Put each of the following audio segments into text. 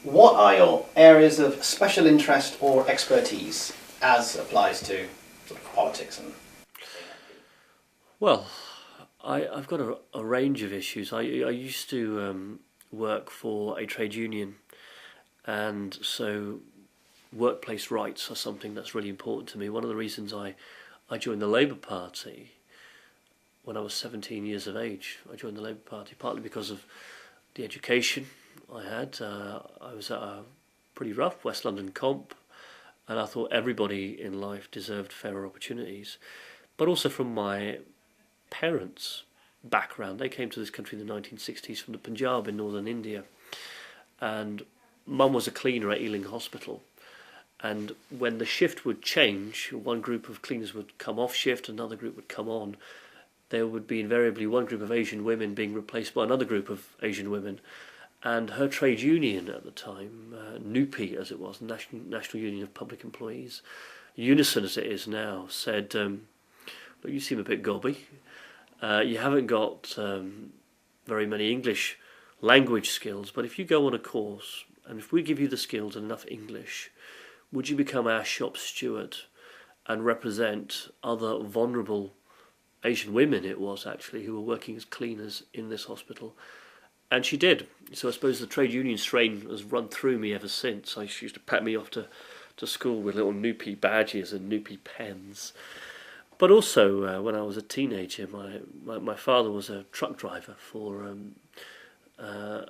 What are your areas of special interest or expertise as applies to sort of politics and? Well, I've got a range of issues. I used to work for a trade union, and so workplace rights are something that's really important to me. One of the reasons I joined the Labour Party when I was 17 years of age, I joined the Labour Party partly because of the education I had. I was at a pretty rough West London comp, and I thought everybody in life deserved fairer opportunities. But also from my parents' background. They came to this country in the 1960s from the Punjab in northern India, and Mum was a cleaner at Ealing Hospital. And when the shift would change, one group of cleaners would come off shift, another group would come on. There would be invariably one group of Asian women being replaced by another group of Asian women. And her trade union at the time, NUPI as it was, National Union of Public Employees, Unison as it is now, said, look, you seem a bit gobby. You haven't got very many English language skills, but if you go on a course, and if we give you the skills and enough English, would you become our shop steward and represent other vulnerable Asian women, it was actually, who were working as cleaners in this hospital? And she did. So I suppose the trade union strain has run through me ever since. She used to pack me off to school with little NUPI badges and NUPI pens. But also, when I was a teenager, my father was a truck driver for, well,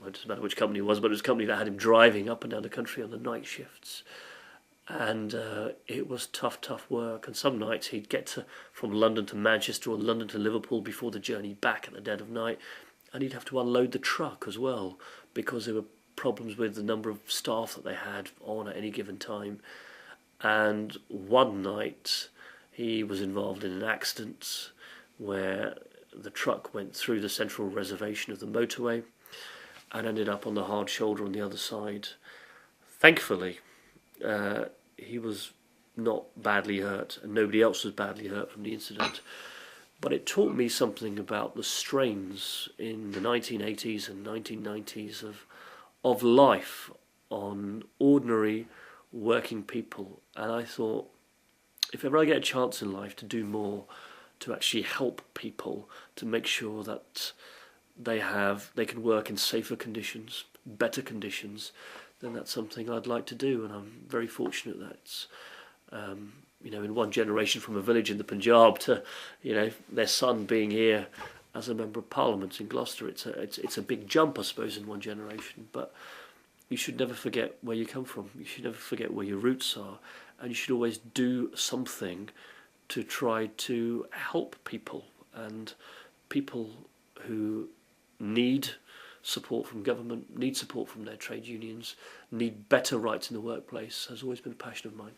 it doesn't matter which company it was, but it was a company that had him driving up and down the country on the night shifts. And it was tough work. And some nights he'd get from London to Manchester or London to Liverpool before the journey back at the dead of night. And he'd have to unload the truck as well because there were problems with the number of staff that they had on at any given time. And one night he was involved in an accident where the truck went through the central reservation of the motorway and ended up on the hard shoulder on the other side. Thankfully, he was not badly hurt, and nobody else was badly hurt from the incident. But it taught me something about the strains in the 1980s and 1990s of life on ordinary working people. And I thought, if ever I get a chance in life to do more to actually help people, to make sure that they can work in safer conditions, better conditions, then that's something I'd like to do. And I'm very fortunate that it's, in one generation from a village in the Punjab to, their son being here as a member of Parliament in Gloucester. It's a big jump, I suppose, in one generation. But you should never forget where you come from. You should never forget where your roots are. And you should always do something to try to help people. And people who need support from government, need support from their trade unions, need better rights in the workplace, has always been a passion of mine.